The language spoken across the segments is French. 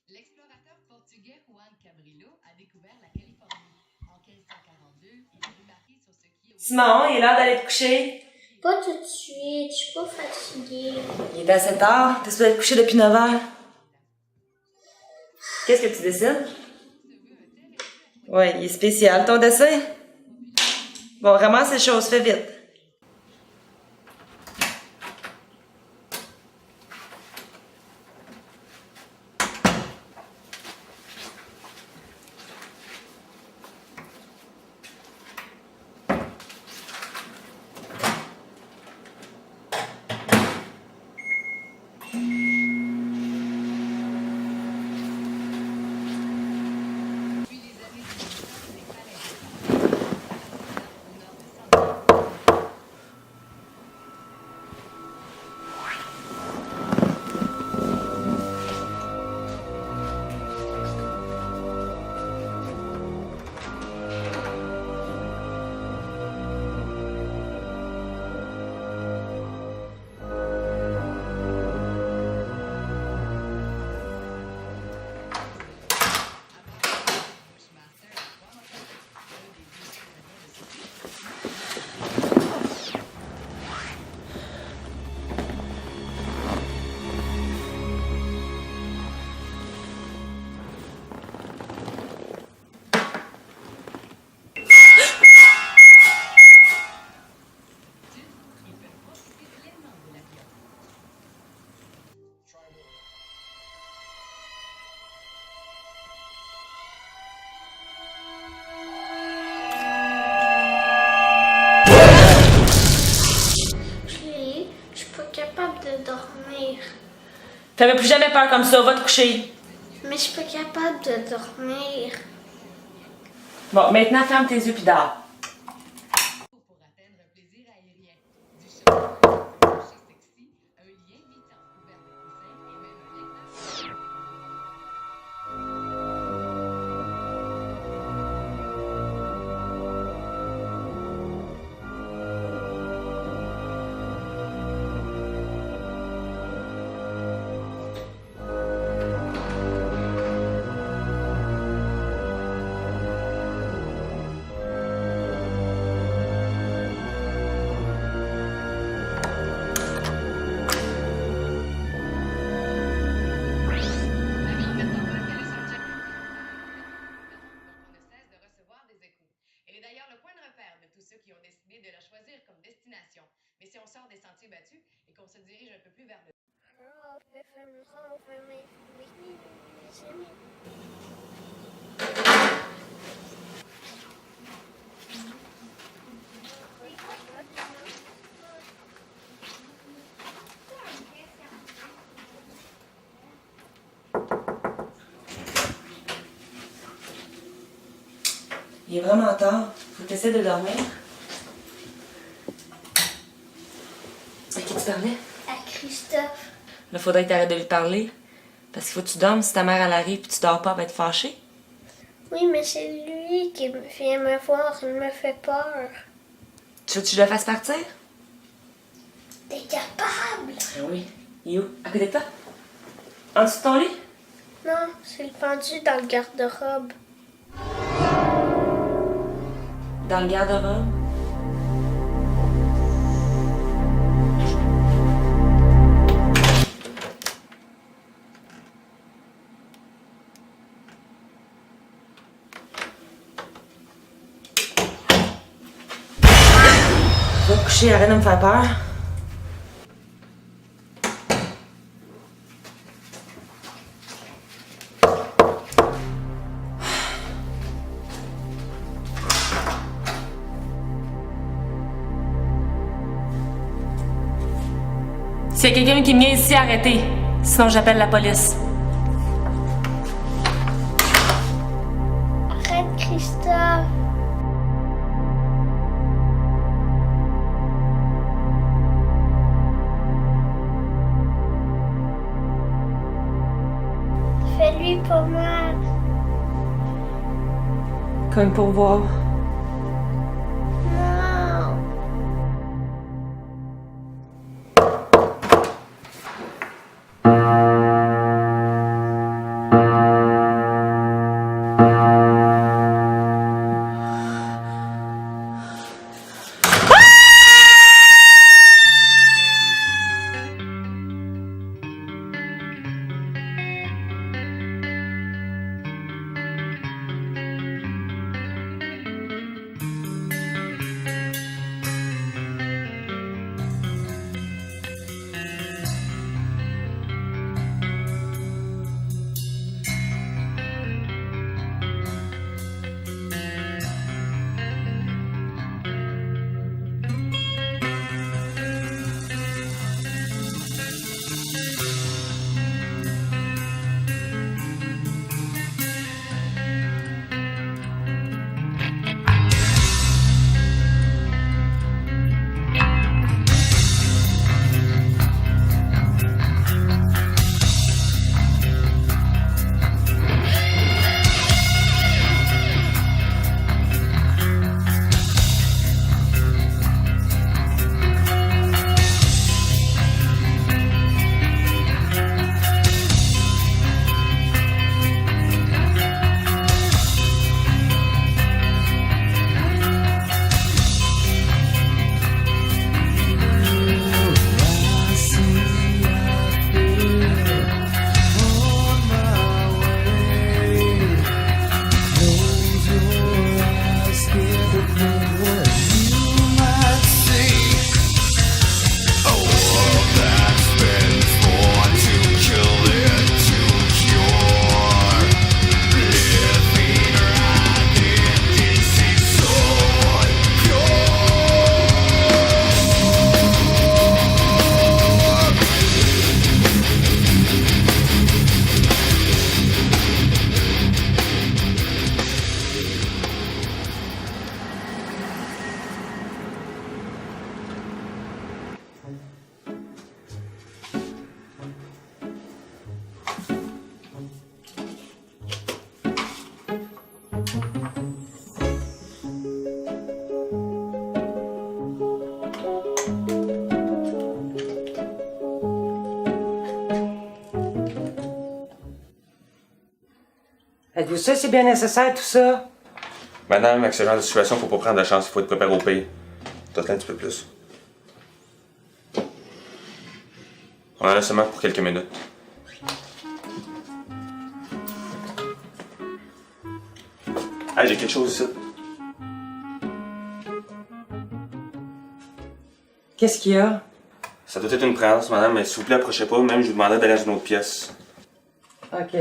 L'explorateur portugais Juan Cabrillo a découvert la Californie. En 1542, il a débarqué sur ce qui est... Simon, il est l'heure d'aller te coucher. Pas tout de suite, je suis pas fatiguée. Il est assez tard. T'es supposé te coucher depuis 9 heures. Qu'est-ce que tu dessines? Ouais, il est spécial ton dessin. Bon, ramasse les choses, fais vite. Je suis pas capable de dormir. Fais-moi plus jamais peur comme ça, va te coucher. Mais je suis pas capable de dormir. Bon, maintenant ferme tes yeux puis dors. Pour atteindre un plaisir aérien. Du chocolat, un coucher sexy, un lit invitant couvert de coussins et même un lecteur. Elle est d'ailleurs le point de repère de tous ceux qui ont décidé de la choisir comme destination. Mais si on sort des sentiers battus et qu'on se dirige un peu plus vers le... Il est vraiment tard. Faut que t'essaies de dormir. À qui tu parlais? À Christophe. Là, faudrait que t'arrêtes de lui parler. Parce qu'il faut que tu dormes. Si ta mère elle arrive puis tu dors pas, elle va être fâchée. Oui, mais c'est lui qui vient me voir. Il me fait peur. Tu veux que je le fasse partir? T'es capable? Ah oui. Il est où? À côté de toi? En dessous de ton lit? Non, c'est le pendu dans le garde-robe. Dans le garde-robe? Va te coucher, arrête de me faire peur. S'il y a quelqu'un qui vient ici, arrêtez. Sinon, j'appelle la police. Arrête, Christophe. Fais-lui pas mal. Comme pour voir. Non. Êtes-vous sûr que c'est bien nécessaire tout ça? Madame, avec ce genre de situation, faut pas prendre de chance, il faut être préparé au pire. Peut-être un petit peu plus. On en a seulement pour quelques minutes. Hey, j'ai quelque chose ici. Qu'est-ce qu'il y a? Ça doit être une présence, madame, mais s'il vous plaît, approchez pas. Même, je vous demandais d'aller dans une autre pièce. OK.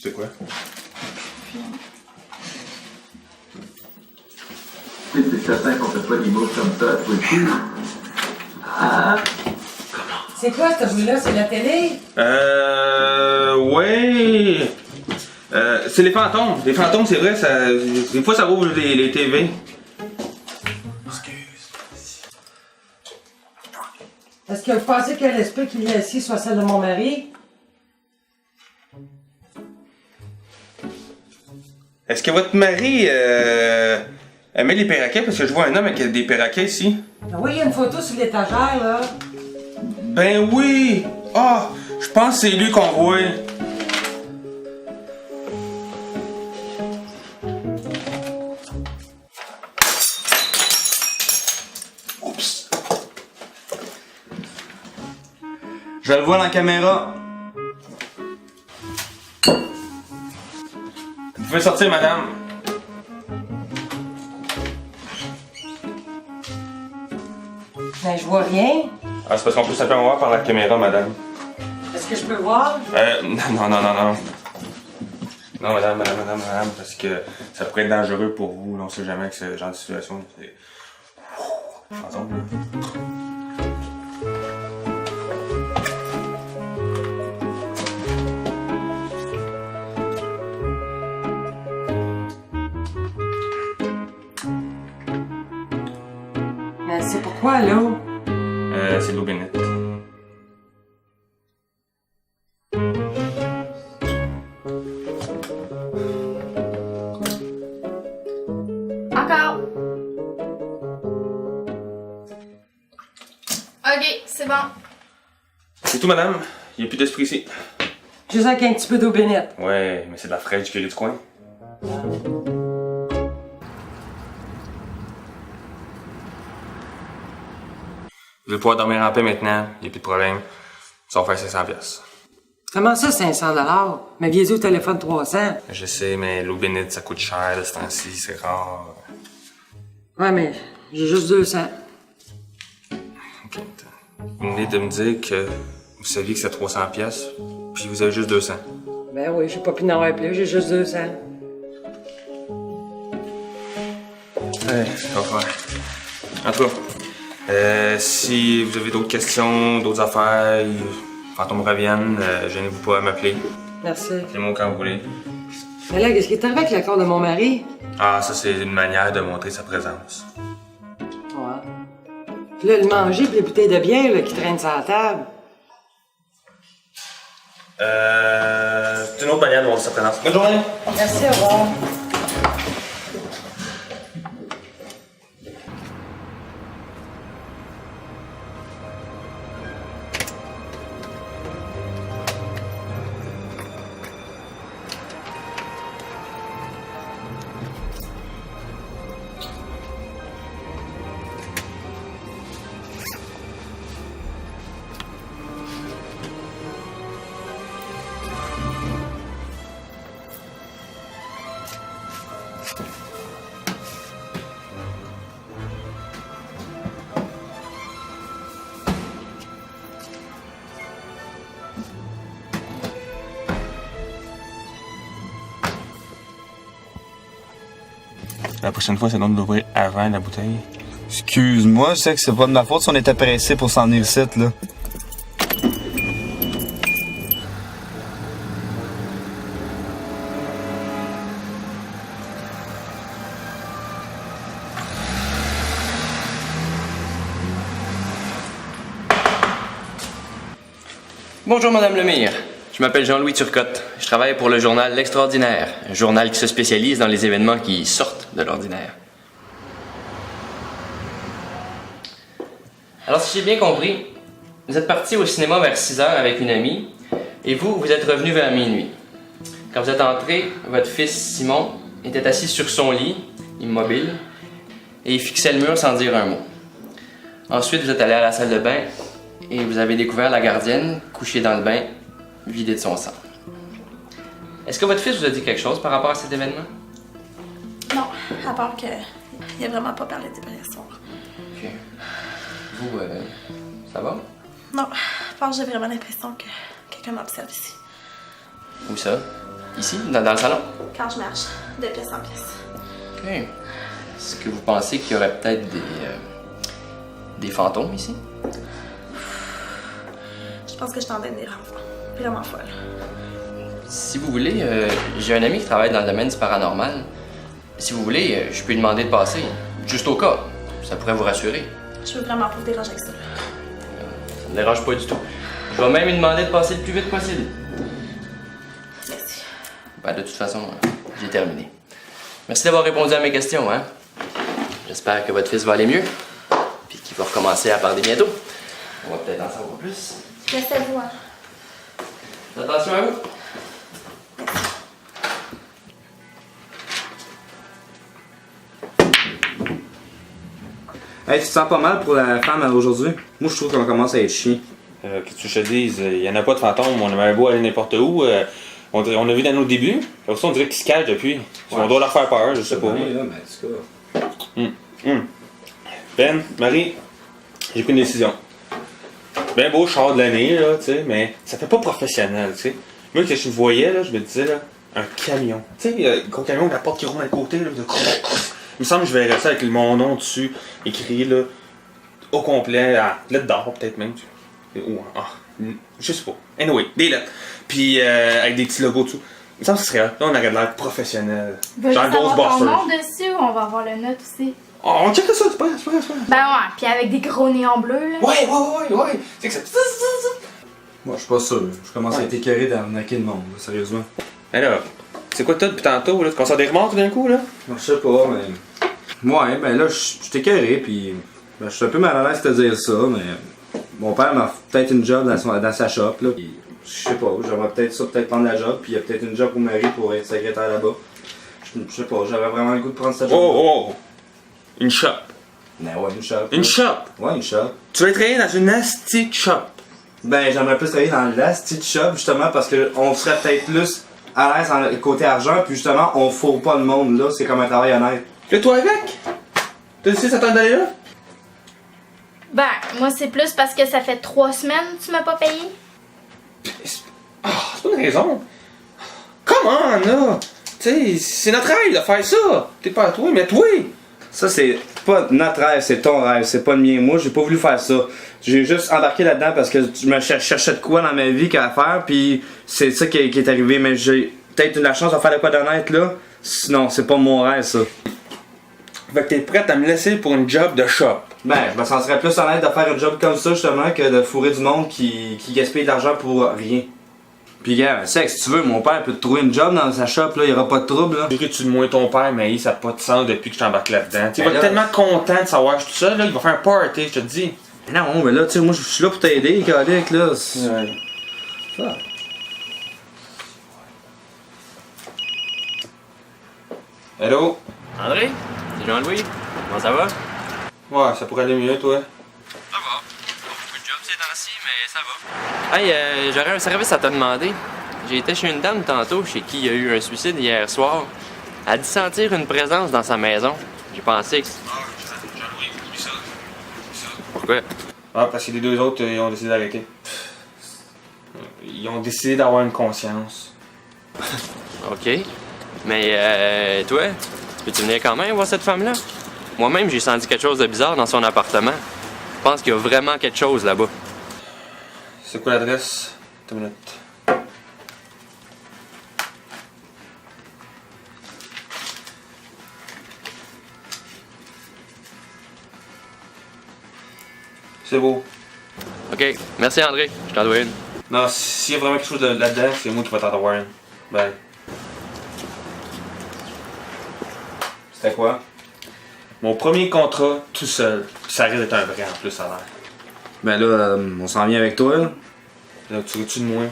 C'est quoi? C'est certain qu'on fait pas des mots comme ça à tout le coup. C'est quoi ce bruit-là? C'est la télé? Ouais. C'est les fantômes. Les fantômes, c'est vrai, ça, des fois, ça rouvre les TV. Est-ce que vous pensez que l'esprit qu'il y a ici soit celle de mon mari? Est-ce que votre mari aimait les perroquets? Parce que je vois un homme avec des perroquets ici. Ah oui, il y a une photo sur l'étagère, là. Ben oui! Ah! Je pense que c'est lui qu'on voit. Oups! Je le vois dans la caméra. Vous pouvez sortir, madame. Ben, je vois rien. Ah, c'est parce qu'on peut simplement voir par la caméra, madame. Est-ce que je peux voir? Non. Non, madame, parce que ça pourrait être dangereux pour vous. On sait jamais que ce genre de situation. C'est... Fantôme, là. Mais c'est pourquoi, là? C'est de l'eau bénite. Encore. Ok, c'est bon. C'est tout, madame. Il n'y a plus d'esprit ici. Juste avec un petit peu d'eau bénite. Ouais, mais c'est de la fraîche du curry du coin. Je vais pouvoir dormir en paix maintenant. Il n'y a plus de problème. Ça va faire 500 pièces. Comment ça, 500 $? Mais viens-y au téléphone 300. Je sais, mais l'eau bénite, ça coûte cher de ce temps-ci. C'est rare. Ouais, mais j'ai juste 200. Ok, attends. Vous venez de me dire que vous saviez que c'était 300 pièces, puis vous avez juste 200. Ben oui, j'ai pas pu en avoir plus, j'ai juste 200. Ouais, ça va faire. En tout cas, si vous avez d'autres questions, d'autres affaires, fantômes reviennent, gênez-vous pas à m'appeler. Merci. Appelez-moi quand vous voulez. Mais là, qu'est-ce qui est arrivé avec le corps de mon mari? Ah, ça, c'est une manière de montrer sa présence. Ouais. Puis là, le manger pis les bouteilles de bière là, qui traînent sur la table. C'est une autre manière de montrer sa présence. Bonne journée! Merci, au revoir. la prochaine fois, c'est donc de l'ouvrir avant la bouteille. Excuse-moi, je sais que c'est pas de ma faute si on était pressé pour s'en venir ici, là. Bonjour Madame Lemire, je m'appelle Jean-Louis Turcotte. Je travaille pour le journal L'Extraordinaire, un journal qui se spécialise dans les événements qui sortent de l'ordinaire. Alors si j'ai bien compris, vous êtes parti au cinéma vers 6 h avec une amie et vous êtes revenu vers minuit. Quand vous êtes entré, votre fils Simon était assis sur son lit, immobile, et il fixait le mur sans dire un mot. Ensuite, vous êtes allé à la salle de bain et vous avez découvert la gardienne couchée dans le bain, vidée de son sang. Est-ce que votre fils vous a dit quelque chose par rapport à cet événement? Non, à part qu'il a vraiment pas parlé des derniers soirs. Ok. Vous, ça va? Non, à part j'ai vraiment l'impression que quelqu'un m'observe ici. Où ça? Ici? Dans le salon? Quand je marche, de pièce en pièce. Ok. Est-ce que vous pensez qu'il y aurait peut-être des fantômes ici? Je pense que je t'en donne des enfants. Vraiment folle. Si vous voulez, j'ai un ami qui travaille dans le domaine du paranormal. Si vous voulez, je peux lui demander de passer. Juste au cas. Ça pourrait vous rassurer. Je veux vraiment pas vous déranger avec ça. Ça me dérange pas du tout. Je vais même lui demander de passer le plus vite possible. Merci. Ben, de toute façon, j'ai terminé. Merci d'avoir répondu à mes questions, hein. J'espère que votre fils va aller mieux. Puis qu'il va recommencer à parler bientôt. On va peut-être en savoir plus. Merci à vous, hein. Attention à vous. Hey, tu te sens pas mal pour la femme aujourd'hui? Moi, je trouve qu'on commence à être chiant. Qu'est-ce que je te dise? Il y en a pas de fantômes, on avait beau aller n'importe où. On a vu dans nos débuts, après ça, on dirait qu'ils se cachent depuis. On doit leur faire peur, je sais pas. Ben, Marie, j'ai pris une décision. Ben beau char de l'année, là, tu sais, mais ça fait pas professionnel, tu sais. Moi, que je voyais, là, je me disais, là, un camion. Tu sais, le gros camion, la porte qui roule à côté, là, de... Il me semble que je verrais ça avec mon nom dessus, écrit, là, au complet, à lettres d'or, peut-être même. Je sais pas. Anyway, des lettres. Puis, avec des petits logos dessous. Il me semble que ce serait là, on aurait l'air professionnel. Genre Ghostbusters. ton nom dessus, on va avoir le note aussi. Oh, on check ça, c'est pas grave. Ben ouais, puis avec des gros néons bleus, là. Ouais. C'est que ça... Moi, je suis pas sûr. Je commence à être écœuré d'arnaquer le monde, là, sérieusement. Alors, c'est quoi toi depuis tantôt, là? Tu commences à des remords tout d'un coup, là? Moi, je sais pas, mais... Ouais, ben là, je suis écœuré, pis... Ben, je suis un peu mal à l'aise de te dire ça, mais... Mon père m'a peut-être une job dans sa shop, là. Pis, je sais pas, j'aimerais peut-être prendre la job, puis il y a peut-être une job pour Marie pour être secrétaire là-bas. Je sais pas, j'aurais vraiment le goût de prendre cette job. Oh! Une shop. Ben ouais, une shop. Une shop? Ouais, une shop. Tu vas travailler dans une asti shop. Ben, j'aimerais plus travailler dans la petite shop, justement, parce qu'on serait peut-être plus à l'aise en côté argent, puis justement, on fourre pas le monde, là, c'est comme un travail honnête. Et toi avec? T'as décidé d'attendre d'aller là? Ben, moi, c'est plus parce que ça fait 3 semaines que tu m'as pas payé. Ah, c'est pas une raison. Comment, là? Tu sais, c'est notre rêve de faire ça. T'es pas à toi, mais toi. Ça, c'est pas notre rêve, c'est ton rêve, c'est pas le mien. Moi, j'ai pas voulu faire ça. J'ai juste embarqué là-dedans parce que je me cherchais de quoi dans ma vie qu'à faire, puis c'est ça qui est arrivé, mais j'ai peut-être eu la chance de faire de quoi d'honnête, là. Sinon, c'est pas mon rêve, ça. Fait que t'es prête à me laisser pour une job de shop. Ben, je me sentirais plus honnête de faire un job comme ça, justement, que de fourrer du monde qui gaspille de l'argent pour rien. Pis gars, si tu veux, mon père peut te trouver une job dans sa shop, là, y'aura pas de trouble, là. Je dirais que tu de moins ton père, mais ça n'a pas de sens depuis que je t'embarque là-dedans. Il va Ben être là- tellement content de savoir que je suis tout seul, là, il va faire un party, je te dis. Non, mais là, tu sais, moi, je suis là pour t'aider, Calic, là. Ouais. Ça. Hello? André? C'est Jean-Louis? Comment ça va? Ouais, ça pourrait aller mieux, toi. Ça va. Pas beaucoup de jobs ces temps-ci, mais ça va. Hey, j'aurais un service à te demander. J'ai été chez une dame tantôt chez qui il y a eu un suicide hier soir. Elle a dit sentir une présence dans sa maison. J'ai pensé que... Jean-Louis, oublie ça. Pourquoi? Ah, parce que les deux autres, ils ont décidé d'arrêter. Ils ont décidé d'avoir une conscience. OK. Mais toi, Peux-tu venir quand même voir cette femme-là? Moi-même, j'ai senti quelque chose de bizarre dans son appartement. Je pense qu'il y a vraiment quelque chose là-bas. C'est quoi l'adresse? Attends une minute. C'est beau. OK. Merci, André. Je t'en dois une. Non, s'il y a vraiment quelque chose là-dedans, c'est moi qui vais t'en avoir une. Bye. C'était quoi? Mon premier contrat, tout seul. Puis ça risque d'être un vrai en plus, ça a l'air. Ben là, on s'en vient avec toi, là. Là, tu veux-tu de moi?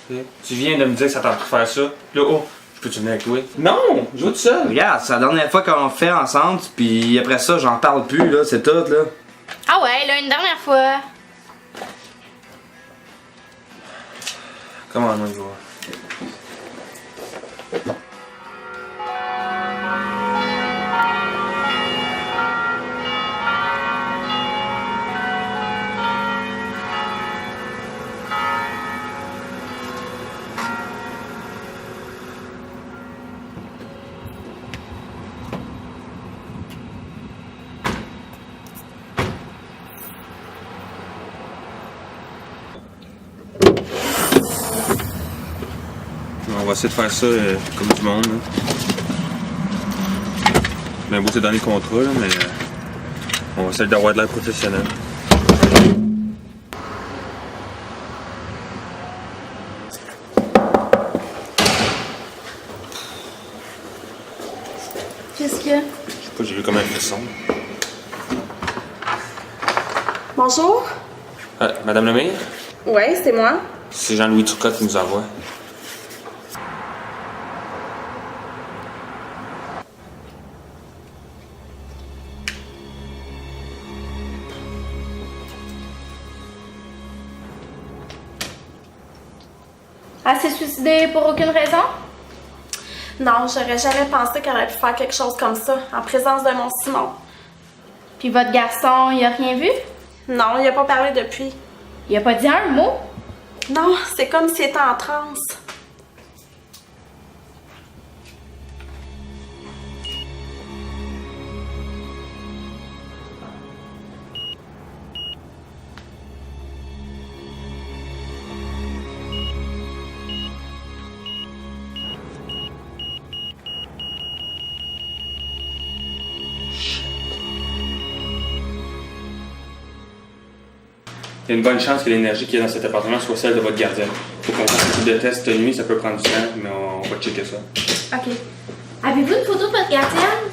Tu viens de me dire que ça t'a de faire ça. Là, oh, je peux-tu venir avec toi? Non! Je veux tout seul! Regarde, c'est la dernière fois qu'on fait ensemble, puis après ça, j'en parle plus, là, c'est tout, là. Ah ouais, là, une dernière fois. Comment on y va? On va essayer de faire ça comme du monde. Là. Ben beau, c'est dans les contrats, là, mais on va essayer d'avoir de l'air professionnel. Qu'est-ce qu'il y a? Je sais pas, j'ai vu comme un frisson. Bonjour? Madame Lemire? Ouais, c'est moi. C'est Jean-Louis Turcotte qui nous envoie. Elle s'est suicidée pour aucune raison? Non, j'aurais jamais pensé qu'elle aurait pu faire quelque chose comme ça, en présence de mon Simon. Puis votre garçon, il a rien vu? Non, il a pas parlé depuis. Il a pas dit un mot? Non, c'est comme s'il était en transe. Il y a une bonne chance que l'énergie qu'il y a dans cet appartement soit celle de votre gardien. Faut qu'on fasse un type de test de nuit, ça peut prendre du temps, mais on va checker ça. OK. Avez-vous une photo de votre gardienne?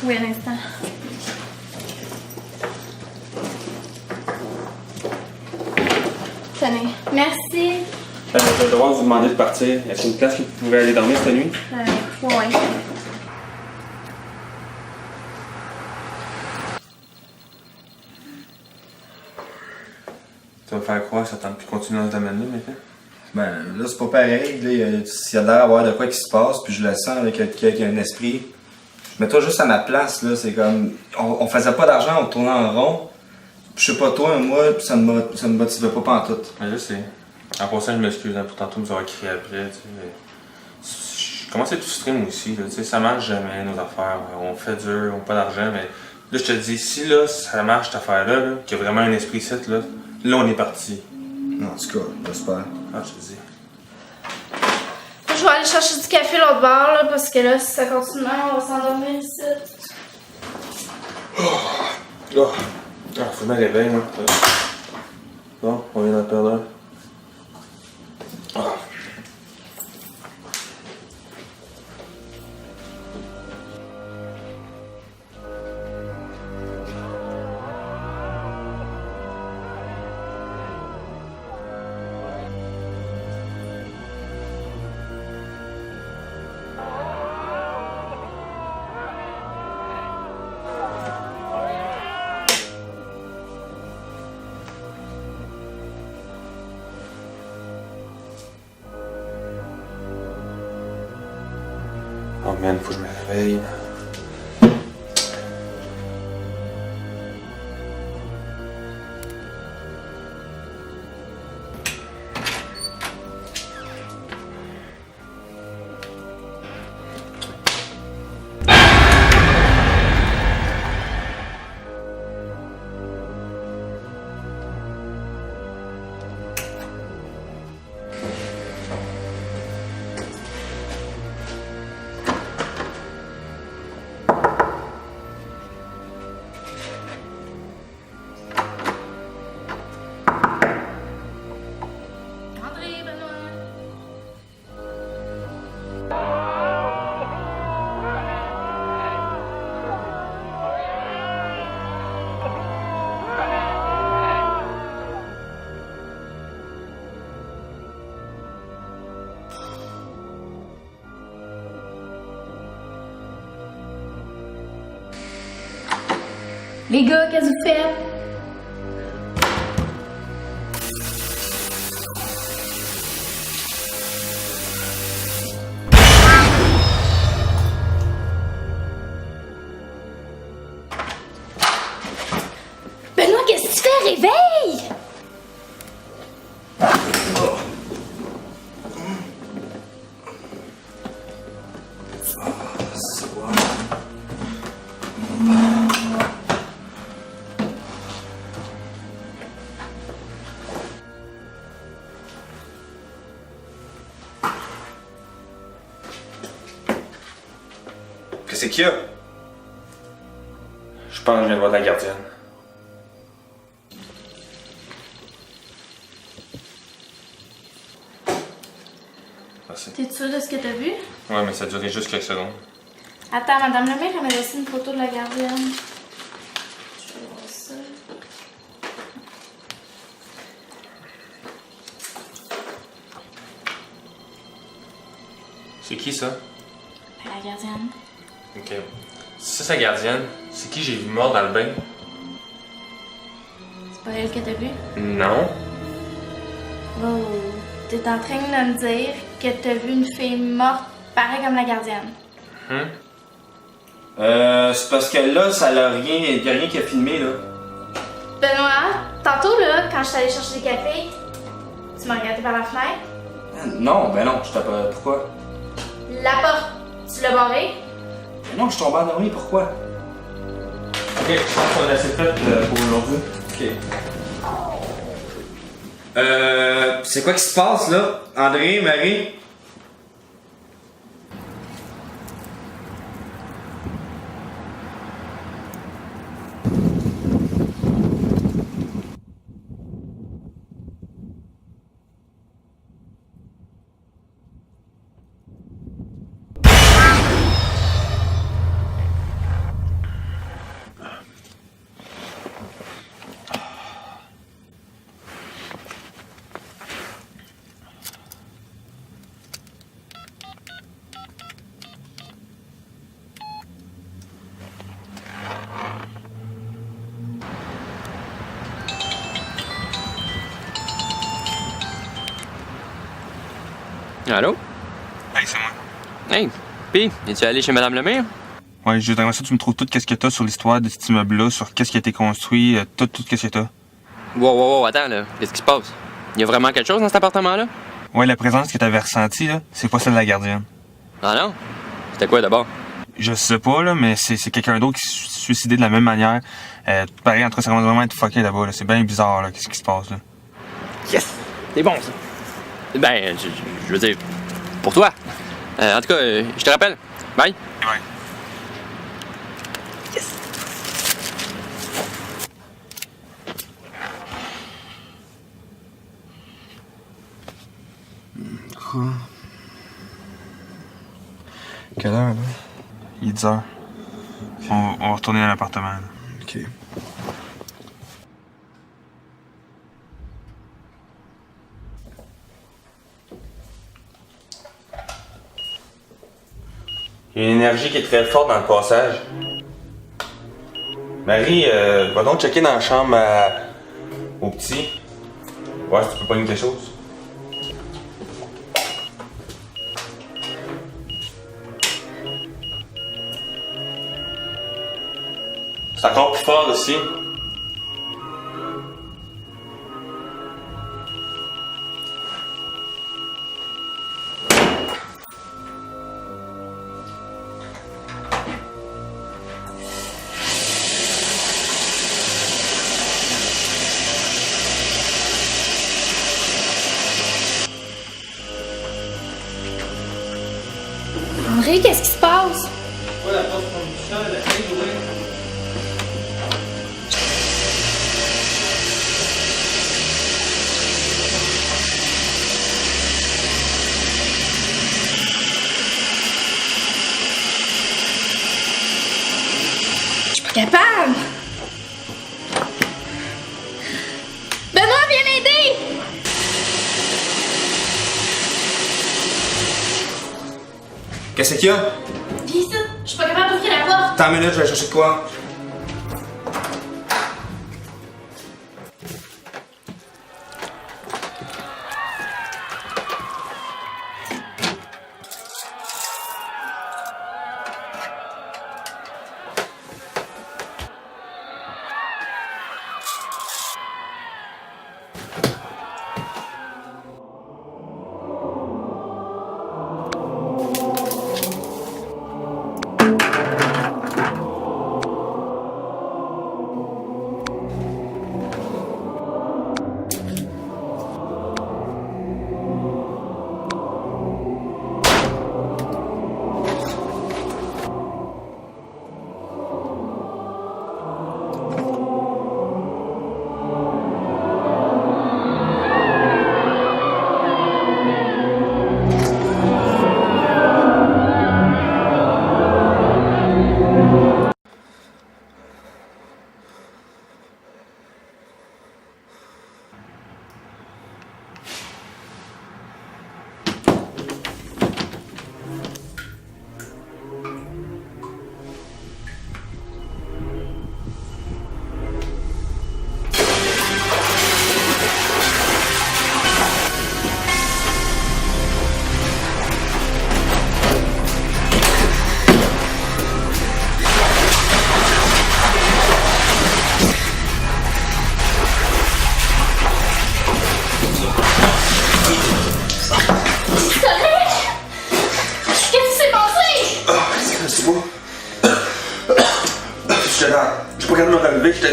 Oui, un instant. Tenez. Merci. Je vais devoir vous demander de partir. Est-ce qu'il y a une place que vous pouvez aller dormir cette nuit? Ouais. Ça va faire quoi? Ça tente plus continuer dans ce domaine-là maintenant? Ben là, c'est pas pareil. Là, s'il y a l'air d'avoir de quoi qui se passe, puis je le sens, là, qu'il y a un esprit. Mets-toi juste à ma place, là. C'est comme. On faisait pas d'argent, on tournait en rond. Je sais pas toi, moi, ça me motivait pas pantoute. Ouais, je sais. En passant, je m'excuse hein, pour tantôt nous avoir crié après. Je commence à être frustré moi aussi. Là, ça marche jamais, nos affaires. On fait dur, on n'a pas d'argent, mais là, je te dis, si là, ça marche cette affaire-là, là, qu'il y a vraiment un esprit ici, là on est parti. Non, en tout cas, j'espère. Ah, je te dis. Je vais aller chercher du café l'autre bord, là, parce que là, si ça continue, on va s'endormir ici. Oh, faut que je me réveille, là. Bon, on vient d'en perdre un. Oh. Oh man, faut que je me réveille. Les gars, qu'est-ce que vous faites? Benoît, qu'est-ce que tu fais? Réveille! Qu'est-ce qu'il y a? Je pense que je viens de voir la gardienne. Merci. T'es sûr de ce que t'as vu? Ouais, mais ça a duré juste quelques secondes. Attends, Madame Lemire, elle m'a laissé une photo de la gardienne. Je vais voir ça. C'est qui ça? La gardienne. Ok. Si c'est sa gardienne, c'est qui j'ai vu mort dans le bain? C'est pas elle que t'as vu? Non. Oh, t'es en train de me dire que t'as vu une fille morte pareil comme la gardienne. C'est parce que là, ça l'a rien. Y'a rien qui a filmé, là. Benoît, tantôt là, quand je suis allée chercher des cafés, tu m'as regardé par la fenêtre? Non, ben non, je t'ai pas. Pourquoi? La porte, tu l'as barrée? Ben non, je suis tombé endormi, pourquoi? Ok, je pense qu'on a assez fait pour aujourd'hui. Ok. C'est quoi qui se passe, là? André, Marie? Allô? Hey, c'est moi. Hey, pis, es-tu allé chez Madame Lemire? Ouais, j'aimerais ça que tu me trouves tout qu'est-ce que t'as sur l'histoire de cet immeuble-là, sur qu'est-ce qui a été construit, tout qu'est-ce que t'as. Wow, attends, là. Qu'est-ce qui se passe? Il y a vraiment quelque chose dans cet appartement-là? Ouais, la présence que t'avais ressentie, là, c'est pas celle de la gardienne. Ah non? C'était quoi d'abord? Je sais pas, là, mais c'est quelqu'un d'autre qui s'est suicidé de la même manière. Pareil, en tout cas, ça commence vraiment à être fucké là-bas, là. C'est bien bizarre, là, qu'est-ce qui se passe, là. Yes! C'est bon, ça. Ben, je veux dire, pour toi. En tout cas, je te rappelle. Bye. Ouais. Yes! Quoi? Quelle heure, là? Il est 10h. On va retourner à l'appartement, là. Ok. Il y a une énergie qui est très forte dans le passage. Marie, va donc checker dans la chambre au petit. Ouais, si tu peux pas quelque chose. C'est encore plus fort ici. André, qu'est-ce qui se passe? Ouais, la porte du sol, la clé d'ouvrir. Je suis pas capable! Benoît, viens m'aider! Qu'est-ce qu'il y a? Viens ici, je suis pas capable d'ouvrir la porte! Attends une minute, je vais chercher de quoi?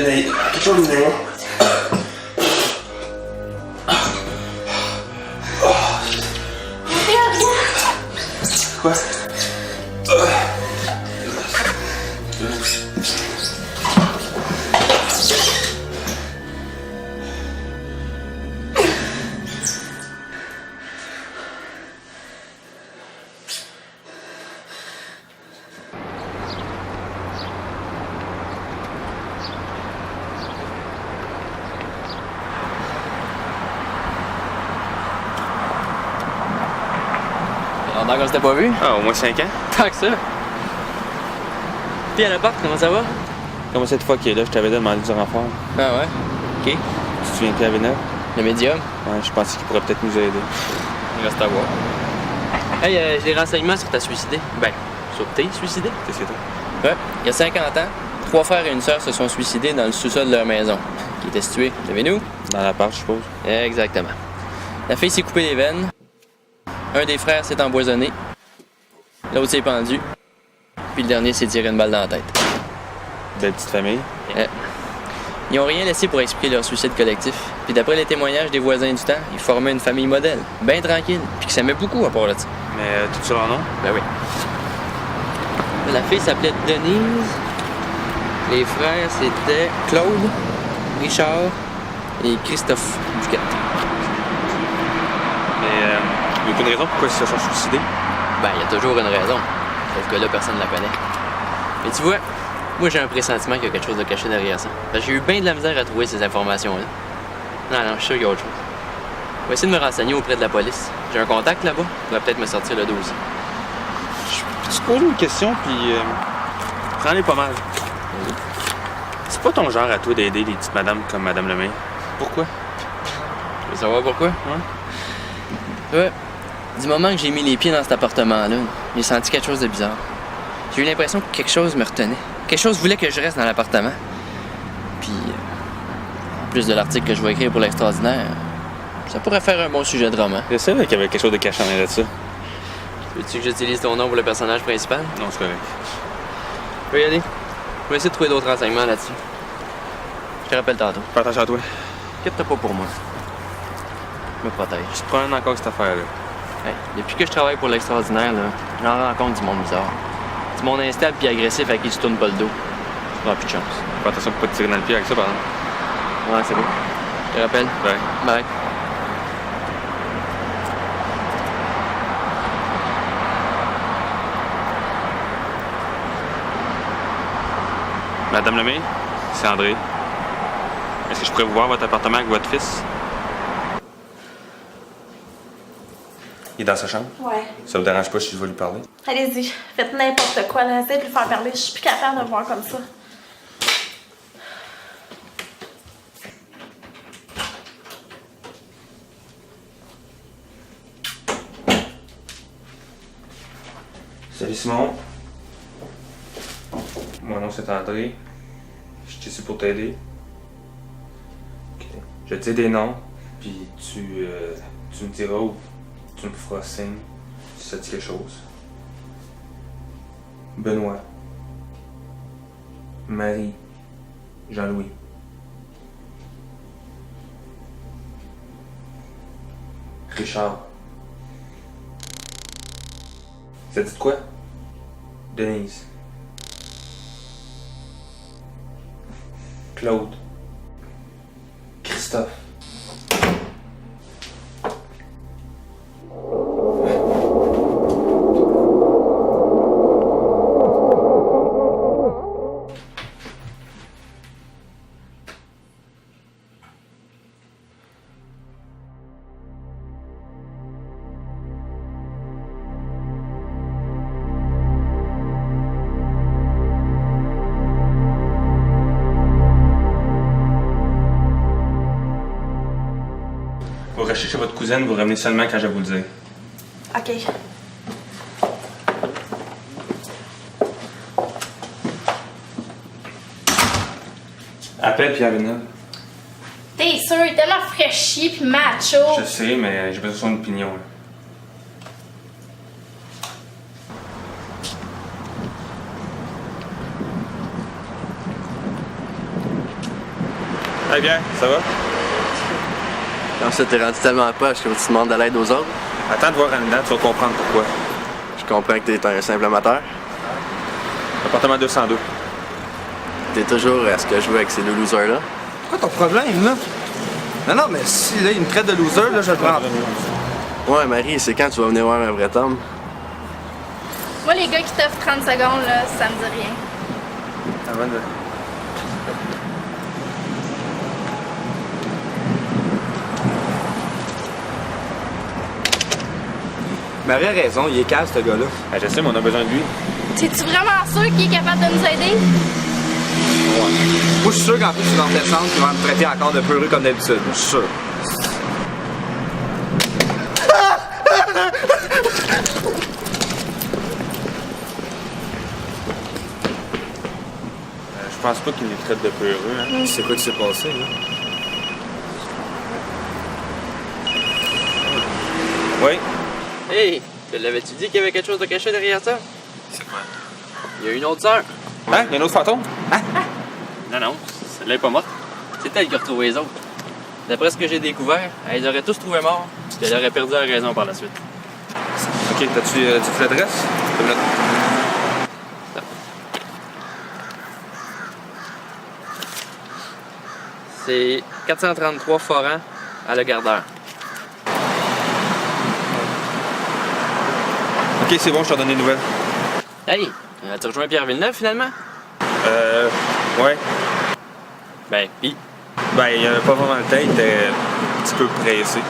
nez. Quelque chose de nez. Quoi? Longtemps qu'on s'était pas vu? Ah, au moins 5 ans. Tant que ça. Puis à l'appart, comment ça va? Comme cette fois qu'il est là, je t'avais demandé du renfort. Ah ouais? OK. Tu te souviens de la Vénère? Le médium? Ouais, je pensais qu'il pourrait peut-être nous aider. Il reste à voir. Hey, j'ai des renseignements sur ta suicidée. Ben, sur tes suicidés. Qu'est-ce que t'as? Ouais. Il y a 50 ans, 3 frères et une sœur se sont suicidés dans le sous-sol de leur maison, qui était située, savez-nous? Dans l'appart, je suppose. Exactement. La fille s'est coupée les veines. Un des frères s'est empoisonné. L'autre s'est pendu. Puis le dernier s'est tiré une balle dans la tête. Belle petite famille. Ils n'ont rien laissé pour expliquer leur suicide collectif. Puis d'après les témoignages des voisins du temps, ils formaient une famille modèle, bien tranquille, puis qui s'aimaient beaucoup à part là-dessus. Mais tout sur leur nom? Ben oui. La fille s'appelait Denise. Les frères, c'était Claude, Richard et Christophe Duquette. Mais il n'y a aucune raison pourquoi ils se sont suicidés. Ben, il y a toujours une raison. Sauf que là, personne ne la connaît. Mais tu vois, moi j'ai un pressentiment qu'il y a quelque chose de caché derrière ça. Parce que j'ai eu bien de la misère à trouver ces informations-là. Non, je suis sûr qu'il y a autre chose. Je vais essayer de me renseigner auprès de la police. J'ai un contact là-bas, il pourrait peut-être me sortir le dossier. Je te pose une question, puis j'en ai pas mal. C'est pas ton genre à toi d'aider les petites madames comme Madame Lemay. Pourquoi? Tu veux savoir pourquoi? Ouais. Du moment que j'ai mis les pieds dans cet appartement-là, j'ai senti quelque chose de bizarre. J'ai eu l'impression que quelque chose me retenait. Quelque chose voulait que je reste dans l'appartement. Puis, en plus de l'article que je vais écrire pour l'Extraordinaire, ça pourrait faire un bon sujet de roman. Je savais qu'il y avait quelque chose de caché en arrière de ça. Veux-tu que j'utilise ton nom pour le personnage principal? Non, c'est correct. Je peux y aller. Je vais essayer de trouver d'autres renseignements là-dessus. Je te rappelle tantôt. Fais attention à toi. Inquiète-toi pas pour moi. Je me protège. Je te promène encore cette affaire-là. Hey, depuis que je travaille pour l'Extraordinaire, là, j'en rencontre du monde bizarre. Du monde instable puis agressif à qui tu tournes pas le dos. Tu prends plus de chance. Fais attention pour pas te tirer dans le pied avec ça, par exemple. Ouais, c'est beau. Je te rappelle. Ouais. Bye. Madame Lemay, c'est André. Est-ce que je pourrais vous voir votre appartement avec votre fils? Il est dans sa chambre? Ouais. Ça vous dérange pas si je vais lui parler? Allez-y, faites n'importe quoi, là. Essayez de lui faire parler. Je suis plus capable de le voir comme ça. Salut Simon. Mon nom c'est André. Je suis ici pour t'aider. Ok. Je vais te dire des noms, puis tu me diras où tu me feras signe si ça dit quelque chose. Benoît. Marie. Jean-Louis. Richard. Ça dit de quoi? Denise. Claude. Christophe. Vous recherchez votre cousine, vous revenez seulement quand je vais vous le dire. OK. Appelle Pierre Venel. T'es sûr, il est tellement fraîchi pis macho. Je sais, mais j'ai besoin d'une opinion. Là. Hey bien, ça va? Comme ça, t'es rendu tellement poche que tu demandes de l'aide aux autres. Attends de voir en dedans, tu vas comprendre pourquoi. Je comprends que t'es un simple amateur. Appartement 202. T'es toujours à ce que je joue avec ces deux losers-là. C'est quoi ton problème, là? Non, mais si là, il me traite de loser, là, je le prends. Ouais, Marie, c'est quand tu vas venir voir un vrai homme? Moi, les gars qui t'offrent 30 secondes, là, ça me dit rien. Avant de... Marie a raison, il est calme, ce gars-là. Ah, je sais, mais on a besoin de lui. T'es-tu vraiment sûr qu'il est capable de nous aider? Ouais. Moi, je suis sûr qu'en plus, tu vas redescendre, tu vas me traiter encore de peureux comme d'habitude. Je suis sûr. Je pense pas qu'il nous traite de peureux, hein. C'est quoi qui s'est passé, là? Oui? Hey, te l'avais-tu dit qu'il y avait quelque chose de caché derrière ça? C'est quoi? Il y a une autre sœur. Hein? Il y a un autre fantôme? Non, celle-là est pas morte. C'est elle qui a retrouvé les autres. D'après ce que j'ai découvert, elle les aurait tous trouvés morts, puis elle aurait perdu la raison par la suite. Ok, t'as-tu l'adresse? C'est 433 Foran à Le Gardeur. Ok, c'est bon, je t'en donne des nouvelles. Hey, as-tu rejoint Pierre Villeneuve finalement? Ouais. Ben, pis? Ben, il avait pas vraiment le temps, il était un petit peu pressé.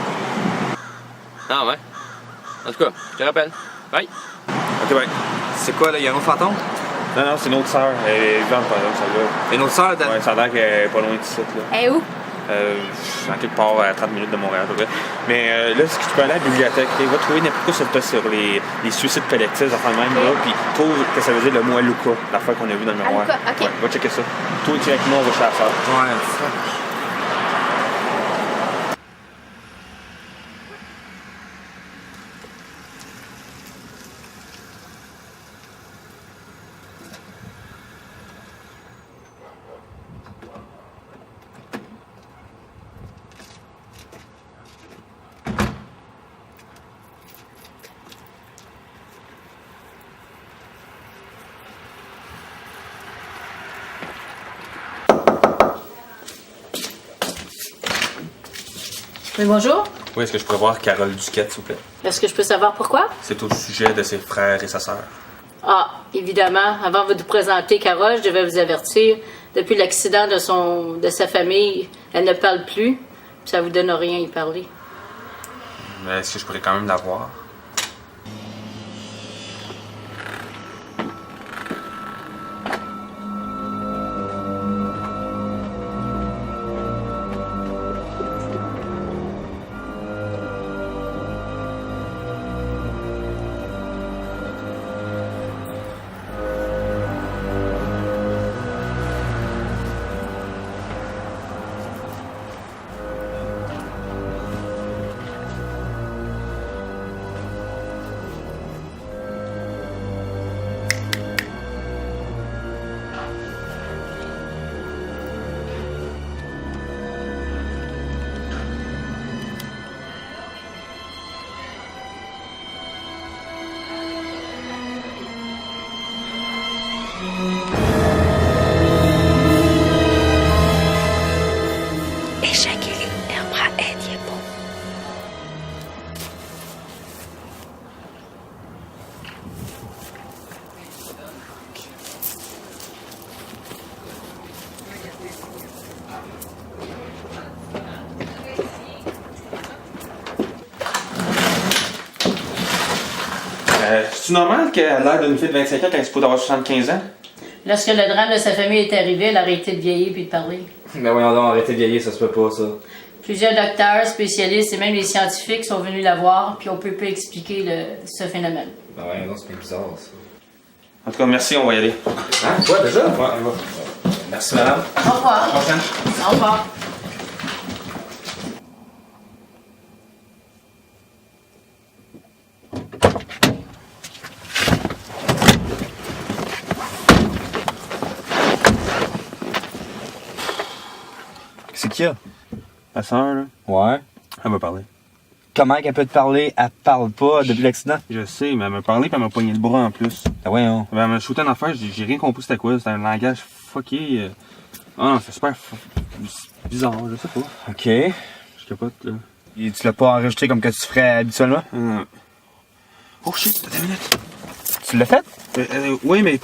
Ah ouais? En tout cas, je te rappelle. Bye! Ok, bye. C'est quoi, là? Il y a un autre fantôme? Non, c'est une autre sœur. Elle est vivante, par exemple, celle-là. Une autre sœur? Ouais, ça a l'air qu'elle est pas loin d'ici, là. Elle est où? En quelque part à 30 minutes de Montréal, à peu près. Mais là, ce que tu peux aller à la bibliothèque, il va trouver n'importe quoi sur les suicides collectifs, enfin même là, puis trouve que ça veut dire le mot Aluka, l'affaire qu'on a vu dans le miroir. Aluka, ok. Ouais, va checker ça. Toi, tu es avec moi, on va chez la sœur. Ouais, Oui, bonjour. Oui, est-ce que je pourrais voir Carole Duquette, s'il vous plaît? Est-ce que je peux savoir pourquoi? C'est au sujet de ses frères et sa sœur. Ah, évidemment. Avant de vous présenter Carole, je devais vous avertir. Depuis l'accident de sa famille, elle ne parle plus. Puis ça vous donne rien à y parler. Mais est-ce que je pourrais quand même la voir? C'est normal qu'elle a l'air d'une fille de 25 ans quand elle se peut avoir 75 ans? Lorsque le drame de sa famille est arrivé, elle a arrêté de vieillir puis de parler. Mais voyons donc, arrêtez de vieillir, ça se peut pas, ça. Plusieurs docteurs, spécialistes et même les scientifiques sont venus la voir, puis on peut pas expliquer ce phénomène. Ben voyons donc, c'est bien bizarre, ça. En tout cas, merci, on va y aller. Hein? Quoi, déjà? Ouais, on va. Merci, madame. Au revoir. Prochaine. Au revoir. C'est qui? qu'il y a? Ta soeur, là, Ouais. elle m'a parlé. Comment qu'elle peut te parler? Elle parle pas depuis l'accident? Je sais, mais elle m'a parlé, puis elle m'a poigné le bras en plus. Ah voyons. Elle m'a shooté en affaire, j'ai rien compris c'était quoi. C'était un langage fucké. Ah non, c'est super bizarre, je sais pas. Ok. Je capote, là. Et tu l'as pas enregistré comme que tu ferais habituellement? Oh shit, t'as 10 minutes. Tu l'as fait? Oui, mais...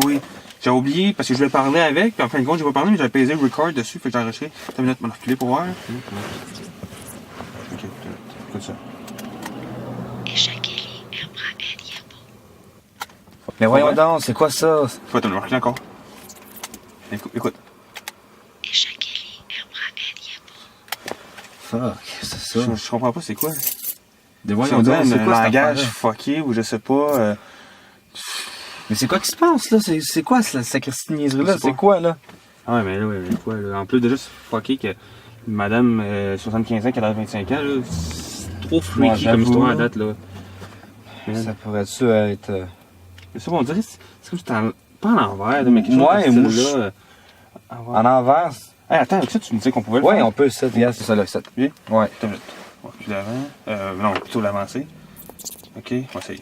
oui. J'ai oublié, parce que je voulais parler avec, puis en fin de compte, j'ai pas parlé, mais j'avais pesé record dessus, fait que j'ai enregistré. T'as 10 minutes, m'en reculer pour voir. Ok, écoute ça. Mais voyons donc, c'est quoi ça? Faut attendre, reculer encore. Écoute. Fuck, c'est ça. Je comprends pas c'est quoi. Des voyons donc, c'est quoi un langage cette fucké ou je sais pas. Mais c'est quoi qui se passe là? C'est quoi cette sacristie niaiserie-là? C'est quoi là? Ah ouais, mais là, quoi là? En plus, déjà, c'est fucké que madame 75 ans, qui a 25 ans, là, c'est trop freaky comme histoire à date là. Ça pourrait-tu être. Mais ça, on dirait, c'est comme si c'était pas en envers, mais quelque chose ouais, de moi, là. En envers? Hey, attends, avec ça, tu me disais qu'on pouvait le faire? Ouais, on peut, ça, regarde, c'est ça là, ça. Oui? Ouais. Attends une minute. On va plus l'avant. Non, plutôt l'avancer. Ok, on va essayer.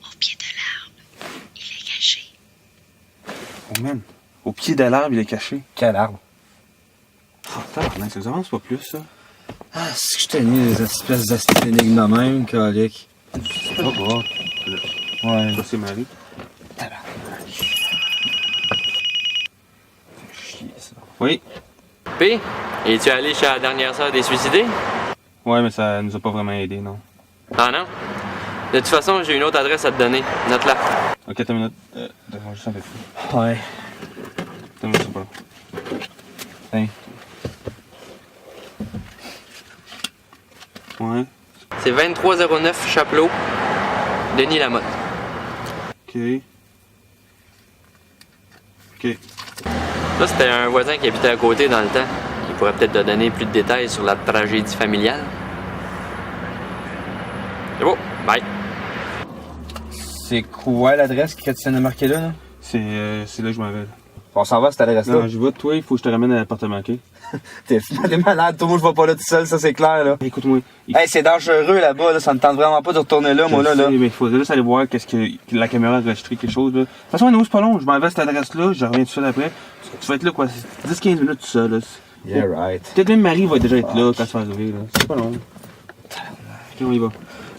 Au pied de l'arbre, il est caché. Oh man, au pied de l'arbre, il est caché. Quel arbre? Oh, tabarnak, ça nous avance pas plus, ça. Ah, c'est que je t'ai mis des espèces d'énigmes de même, calique. C'est pas grave. Ouais. Ça, c'est Marie. Oui. P, es-tu allé chez la dernière sœur des suicidés? Ouais, mais ça nous a pas vraiment aidé, non. Ah non? De toute façon, j'ai une autre adresse à te donner. Note-la. Ok, attends une minute. Donne-moi juste un peu plus. Ouais. Attends une minute, c'est pas là. Hein. Ouais. C'est 2309 Chapelot, Denis Lamotte. Ok. Ok. Ça, c'était un voisin qui habitait à côté dans le temps. Il pourrait peut-être te donner plus de détails sur la tragédie familiale. C'est beau. Bye. C'est quoi l'adresse que tu viens de marquer là? C'est là que je m'en vais. On s'en va à cette adresse-là? Non, je vais, toi, il faut que je te ramène à l'appartement, ok? T'es malade, toi, moi je vais pas là tout seul, ça c'est clair là. Écoute-moi. Hey, c'est dangereux là-bas, là, ça me tente vraiment pas de retourner là, moi là. Mais il faudrait juste aller voir qu'est-ce que la caméra a enregistré quelque chose là. De toute façon, nous, c'est pas long, je m'en vais à cette adresse-là, je reviens tout seul après. Tu vas être là quoi, 10-15 minutes tout seul là. Yeah, right. Peut-être même Marie va déjà être là quand ça va arriver là. C'est pas long. Ok, on y va.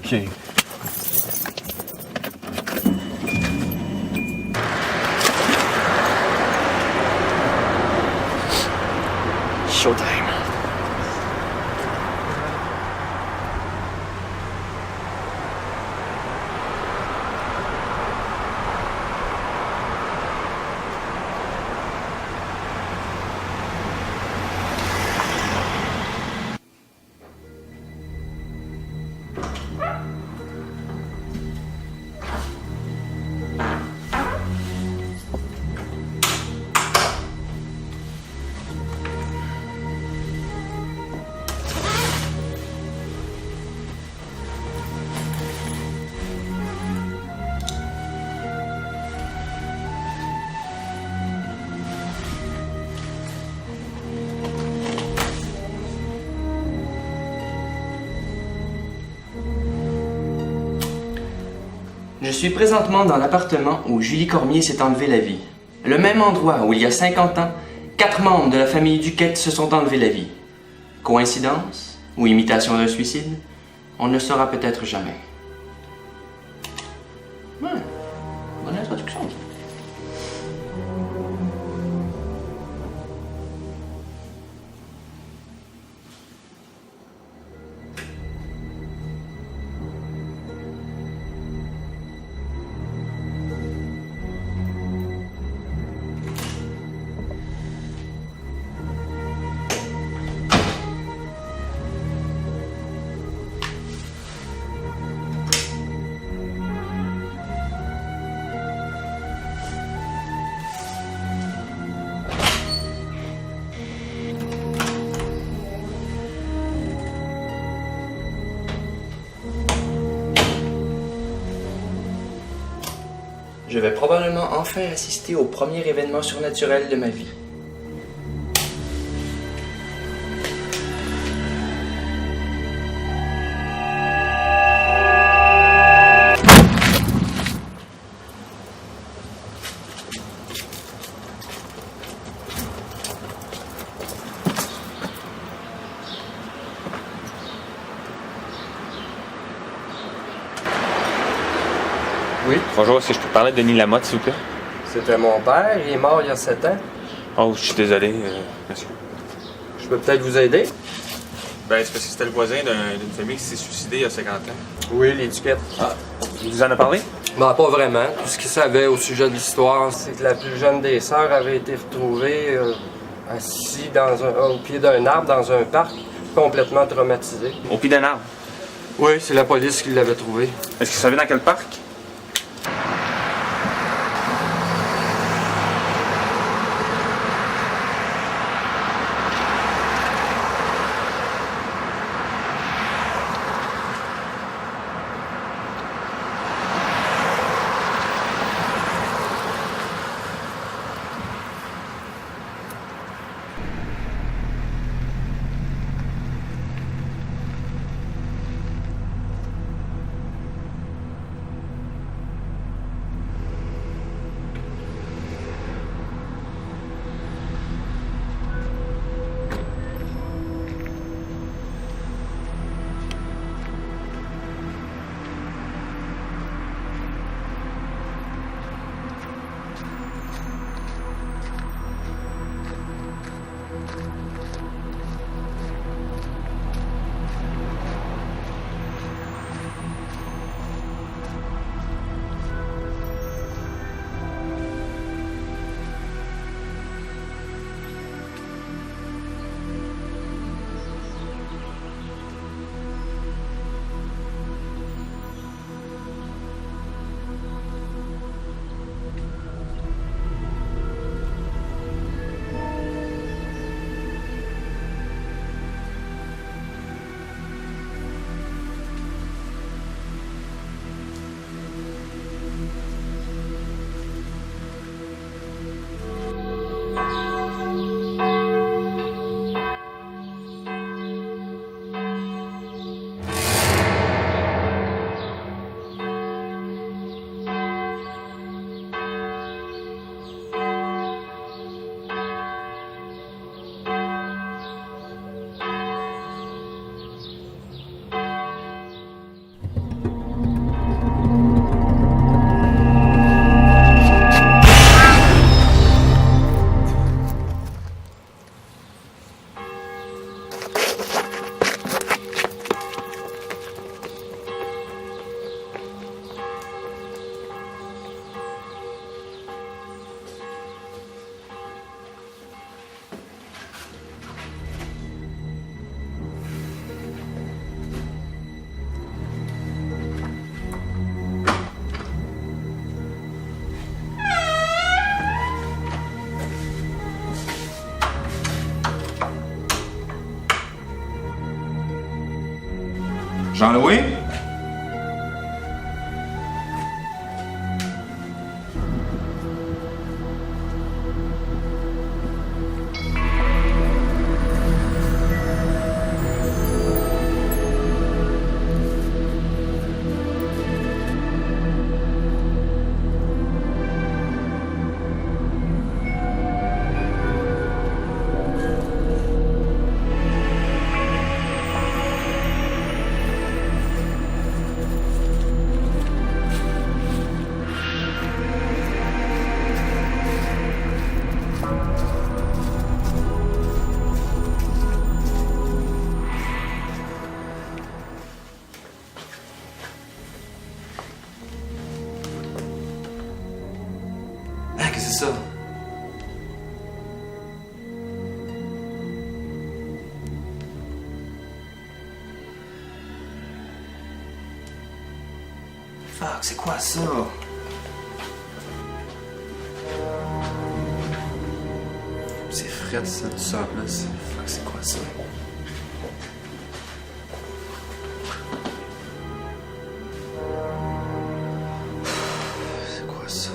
Ok. Showtime. Je suis présentement dans l'appartement où Julie Cormier s'est enlevé la vie. Le même endroit où il y a 50 ans, 4 membres de la famille Duquette se sont enlevés la vie. Coïncidence ou imitation d'un suicide? On ne le saura peut-être jamais. Ouais, bonne introduction. Je vais probablement enfin assister au premier événement surnaturel de ma vie. Oui. Bonjour, est-ce que je peux parler de Denis Lamotte, s'il vous plaît? C'était mon père, il est mort il y a 7 ans. Oh, je suis désolé, monsieur. Je peux peut-être vous aider? Ben, c'est parce que c'était le voisin d'une famille qui s'est suicidée il y a 50 ans. Oui, l'étiquette. Ah, il vous en a parlé? Ben, pas vraiment. Tout ce qu'il savait au sujet de l'histoire, c'est que la plus jeune des sœurs avait été retrouvée assise au pied d'un arbre dans un parc, complètement traumatisée. Au pied d'un arbre? Oui, c'est la police qui l'avait trouvée. Est-ce qu'il savait dans quel parc? Jean-Louis? Ah, qu'est-ce que c'est ça? Fuck, c'est quoi ça? C'est frais ça, tout ça, là. Fuck, c'est quoi ça? C'est quoi ça?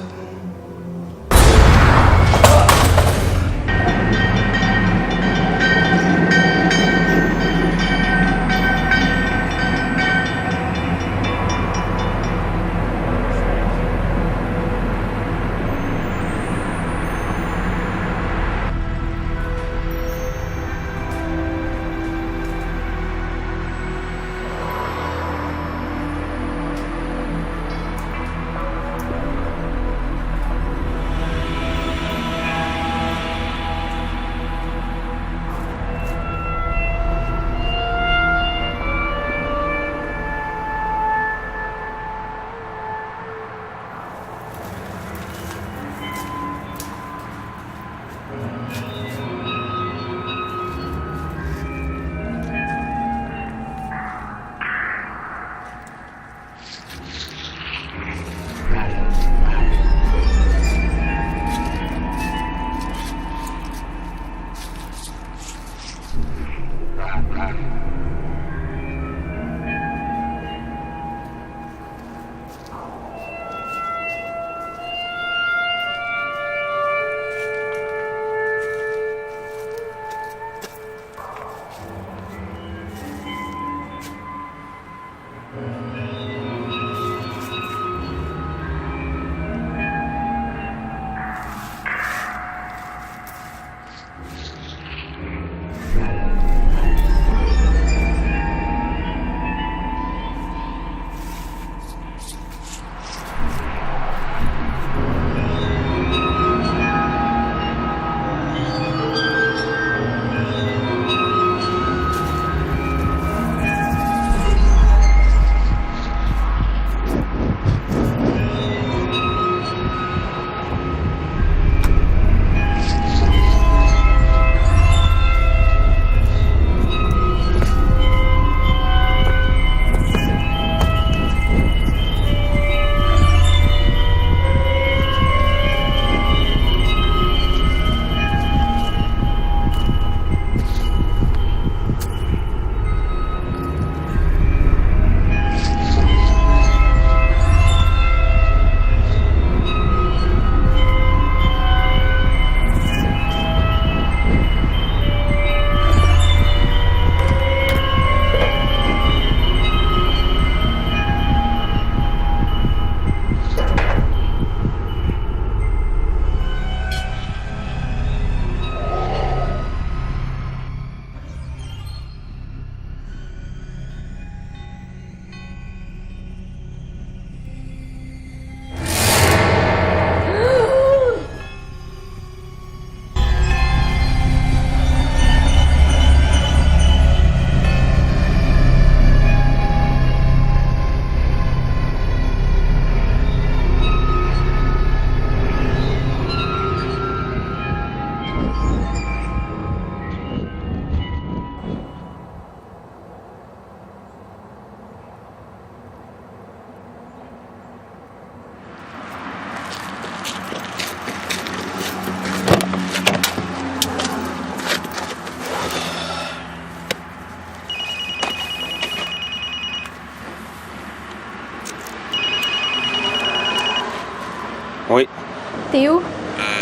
T'es où?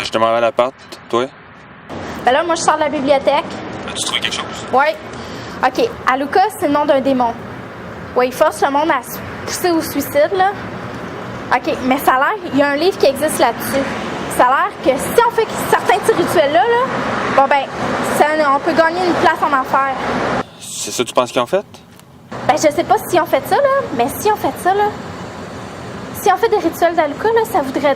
Je te m'en vais à l'appart, toi? Ben là, moi, je sors de la bibliothèque. As-tu trouvé quelque chose? Ouais. OK. Aluka, c'est le nom d'un démon. Ouais, il force le monde à se pousser au suicide, là. OK, mais ça a l'air, il y a un livre qui existe là-dessus. Ça a l'air que si on fait certains de ces rituels-là, bon ben, on peut gagner une place en enfer. C'est ça que tu penses qu'ils ont fait? Ben, je sais pas si on fait ça, là, mais si on fait ça, là, si on fait des rituels d'Aluka, là, ça voudrait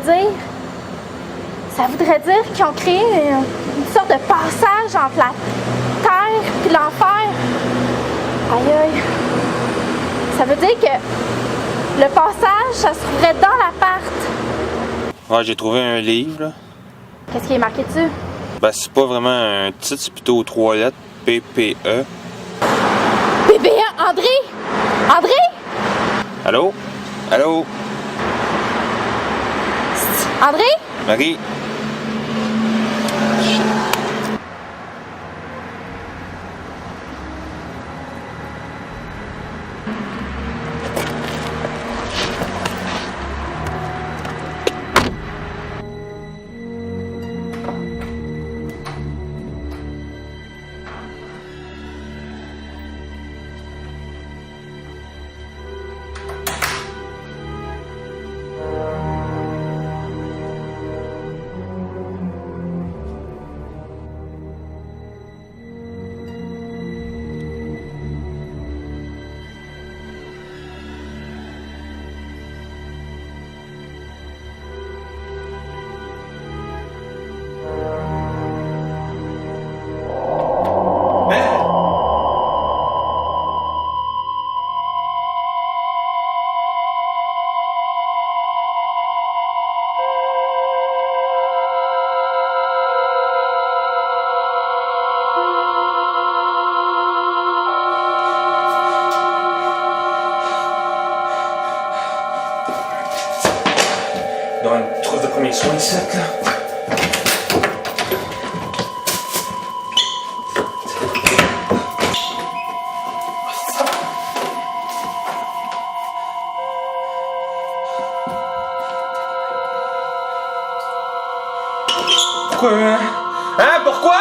dire qu'ils ont créé une sorte de passage entre la terre et l'enfer. Aïe aïe. Ça veut dire que le passage, ça se trouverait dans l'appart. Ouais, j'ai trouvé un livre, là. Qu'est-ce qui est marqué dessus? Ben, c'est pas vraiment un titre, c'est plutôt 3 lettres, PPE. PPE? André? André? Allô? Allô? André? Marie? Dans une trousse de premiers soins ici, là. Pourquoi, hein? Hein? Pourquoi?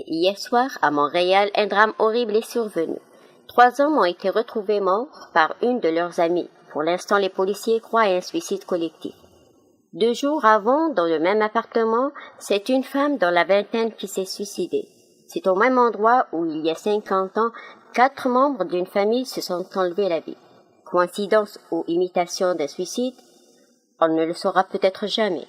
Hier soir, à Montréal, un drame horrible est survenu. 3 hommes ont été retrouvés morts par une de leurs amies. Pour l'instant, les policiers croient à un suicide collectif. 2 jours avant, dans le même appartement, c'est une femme dans la vingtaine qui s'est suicidée. C'est au même endroit où, il y a 50 ans, 4 membres d'une famille se sont enlevés la vie. Coïncidence ou imitation d'un suicide? On ne le saura peut-être jamais.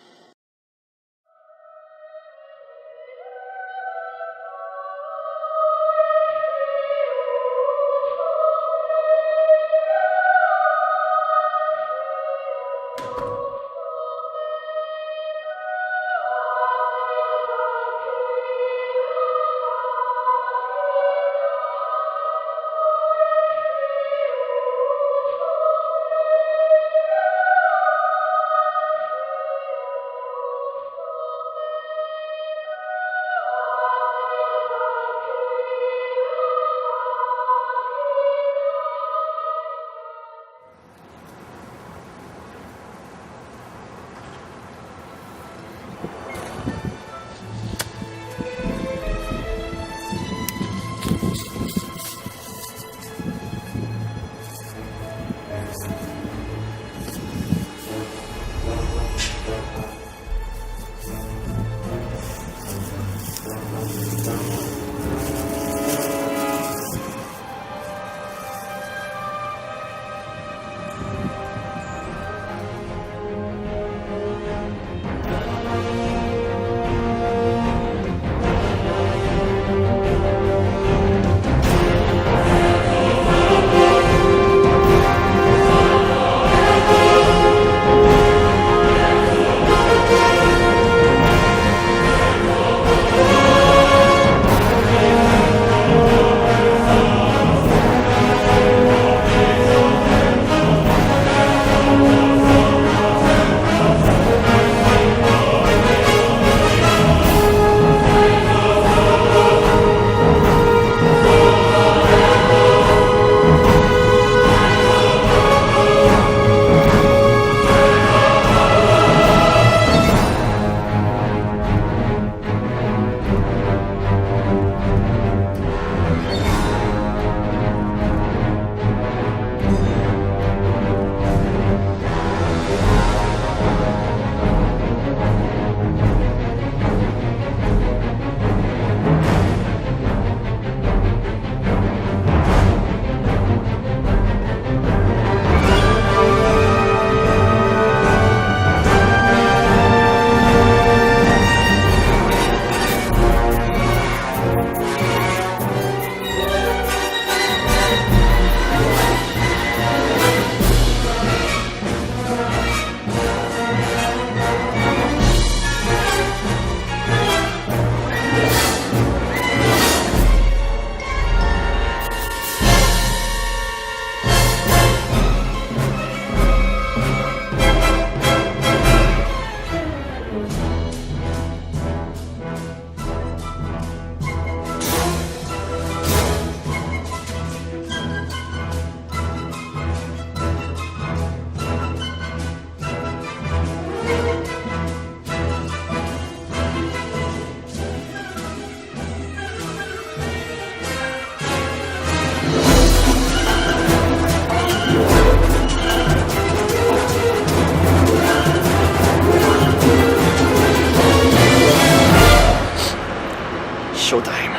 showtime.